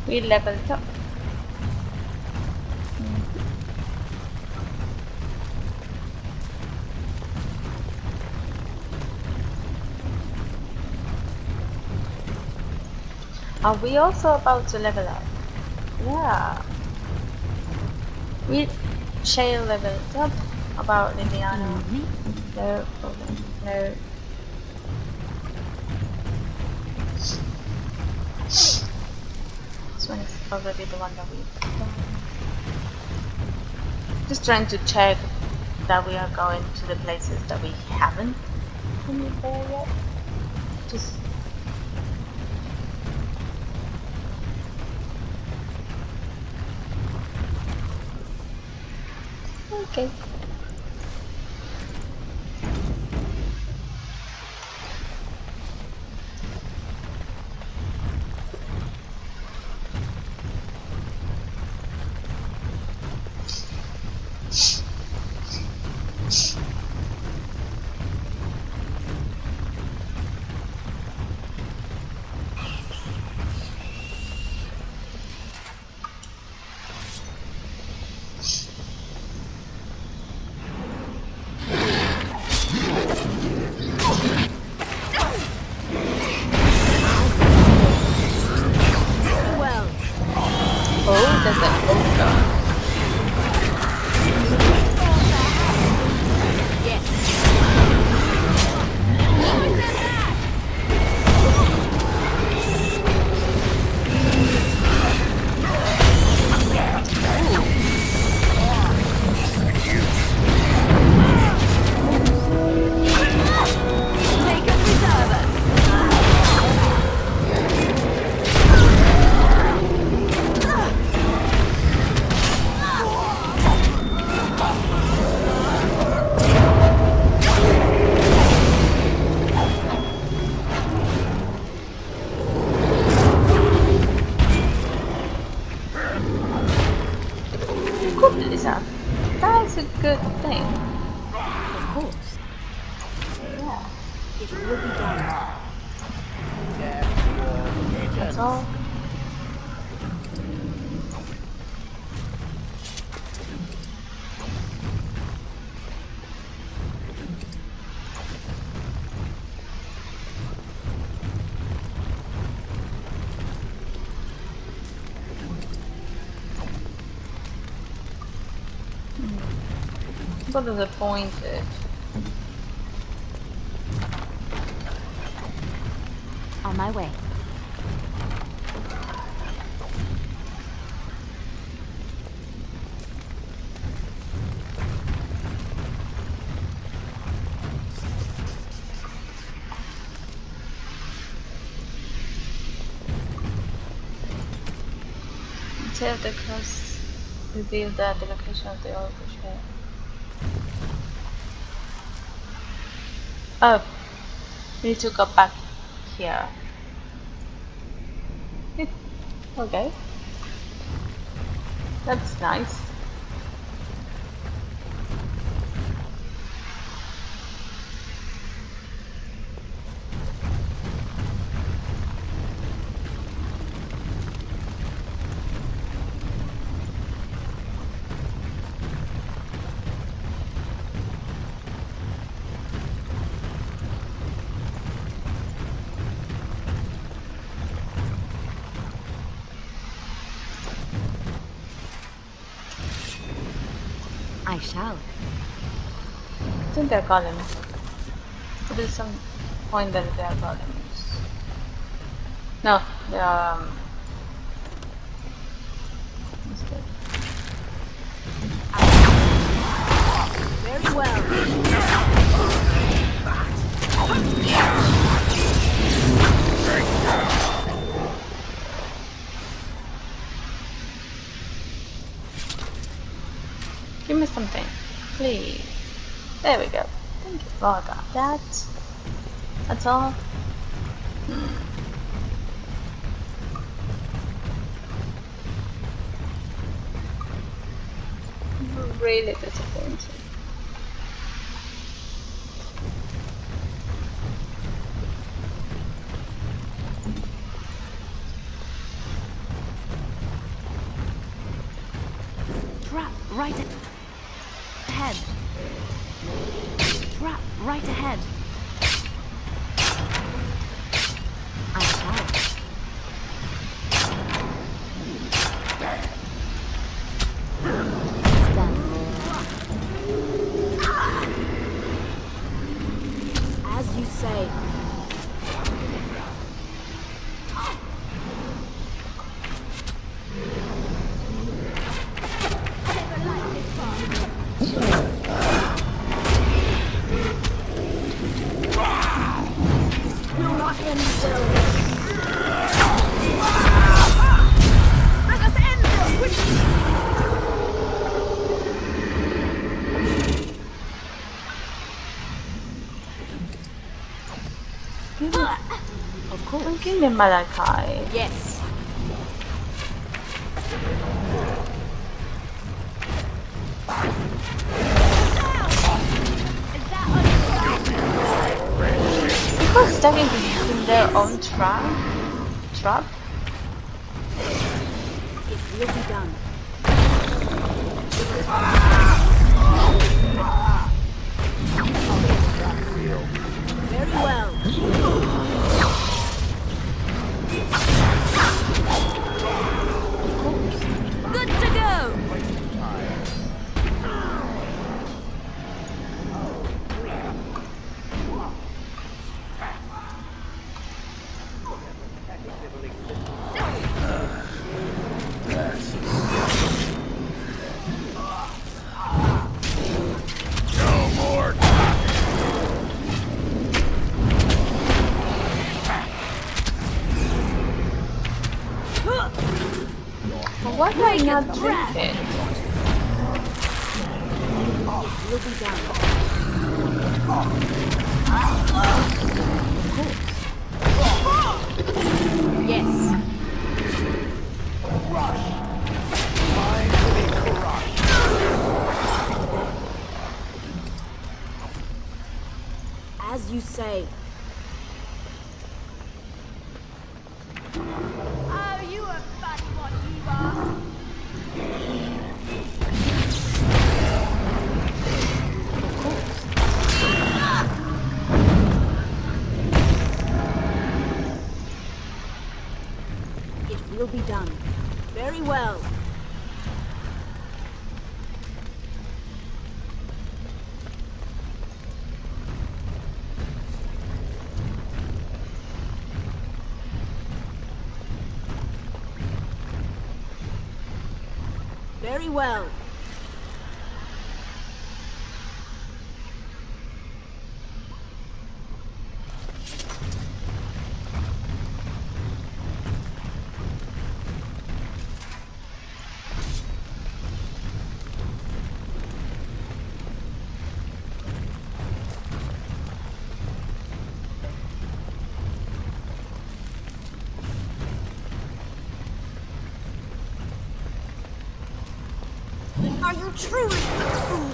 We leveled up. Are we also about to level up? Yeah. We shall leveled up about Liliana. No problem. No. This one is already the one that we've done. Just trying to check that we are going to the places that we haven't been there yet. Just okay. Oh, there's an ogre. Good, Lisa. That's a good thing. Of course. Yeah, It will be done. that's all. What is the point? On my way. Until the cross revealed that the location of the oracle share. Oh, we need to go back here. Okay, that's nice. I shall. I think they're golems. There's some point that they are golems. No, they are. What's that? Very well. Give me something, please. There we go. Thank you for that. That's all. Really disappointed. Trap right ahead. Trap right ahead. I shall. It's done. As you say. Will not end well. Let us end this quickly. Of course. Give me Malachi. Yes. People are stuck in their own trap. It will be done. Very well. Of course. Why do I not drink it? You'll be done. Yes. As you say. Oh, you a funny one, you are. It will be done. Very well. Very well. Are you truly a fool?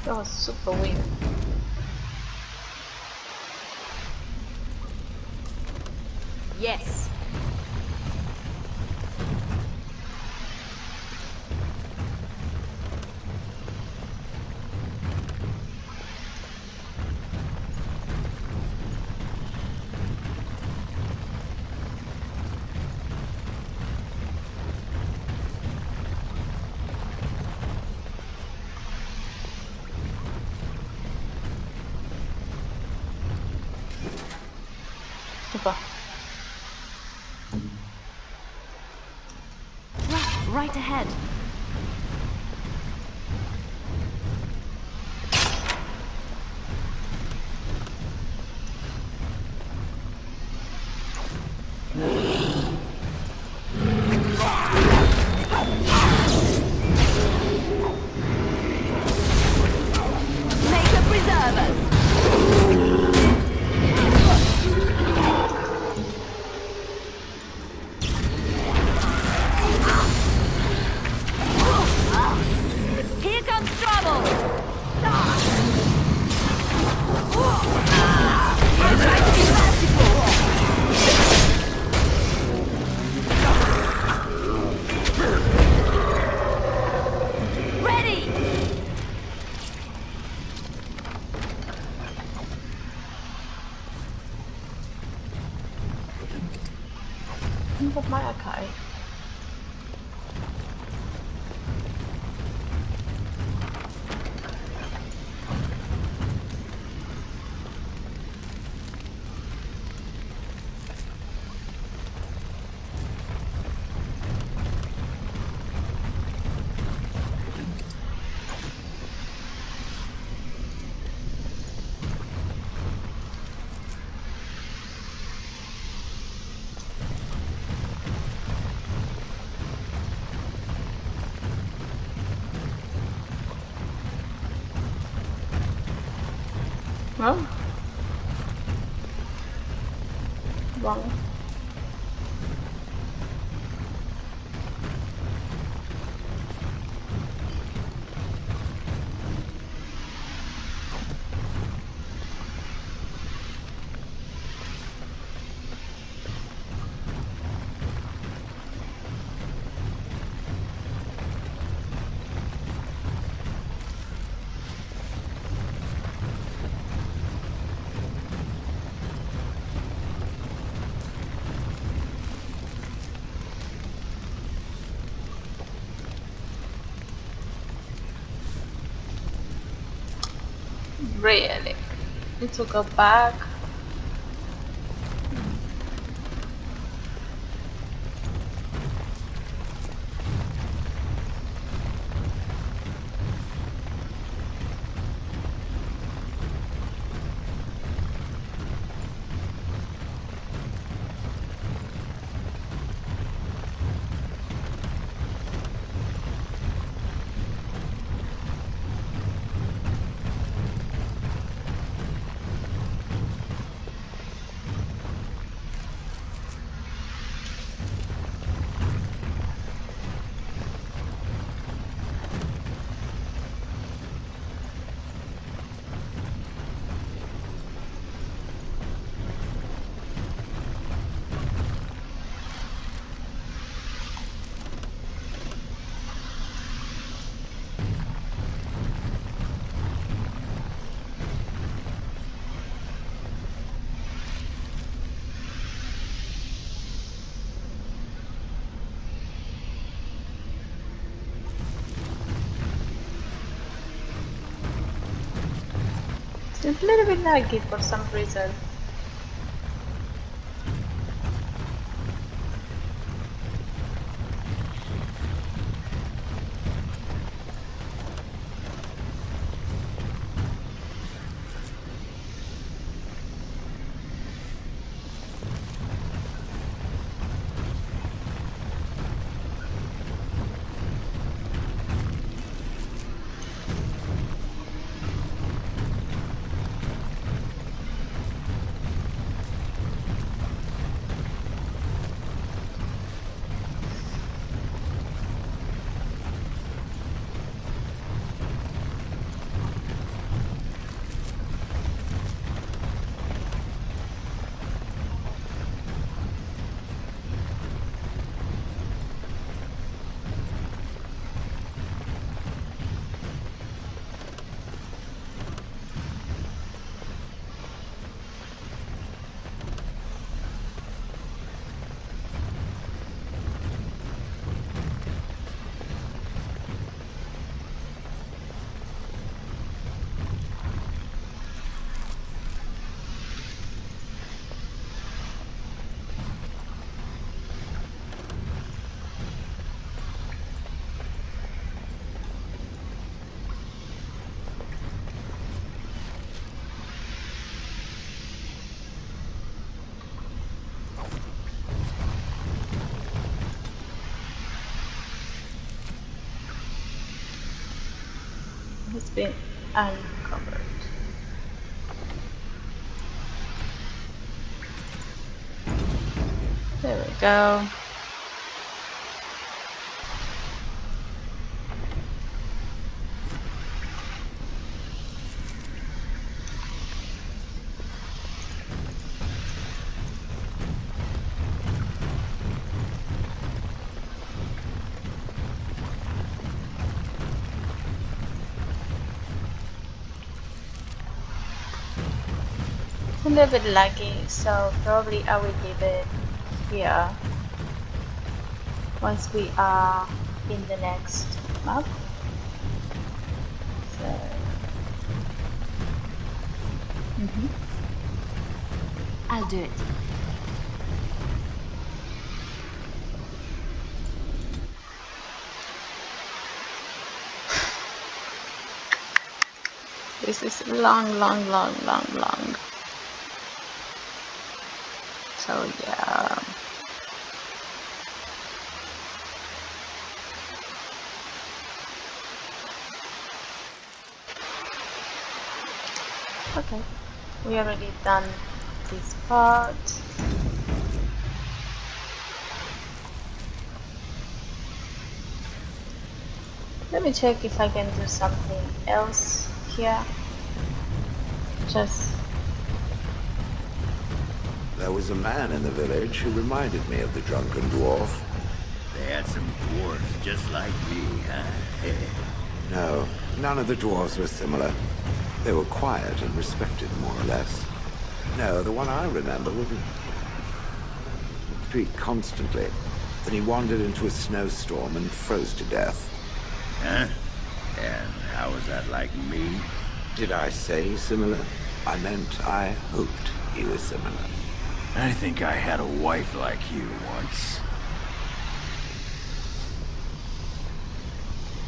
That was super weird. Yes. Super. Right ahead. Make a preservers. Here comes trouble! You're trying to be merciful! Ready! Think of my archive. Well, wrong. Really? Need to go back. It's a little bit laggy for some reason. It's been uncovered. There we go. A little bit laggy, so probably I will leave it here once we are in the next map. So, I'll do it. this is long. So yeah. Okay, we already done this part. Let me check if I can do something else here. Just There was a man in the village who reminded me of the drunken dwarf. They had some dwarves just like me, huh? No, none of the dwarves were similar. They were quiet and respected, more or less. No, the one I remember was in the street constantly. Then he wandered into a snowstorm and froze to death. Huh? And how was that like me? Did I say similar? I meant I hoped he was similar. I think I had a wife like you once.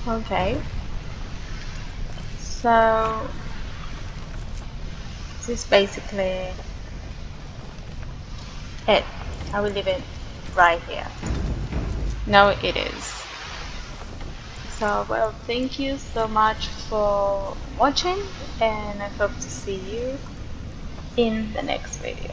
okay. So this is basically it. I will leave it right here. No, it is. So, well, thank you so much for watching, and I hope to see you in the next video.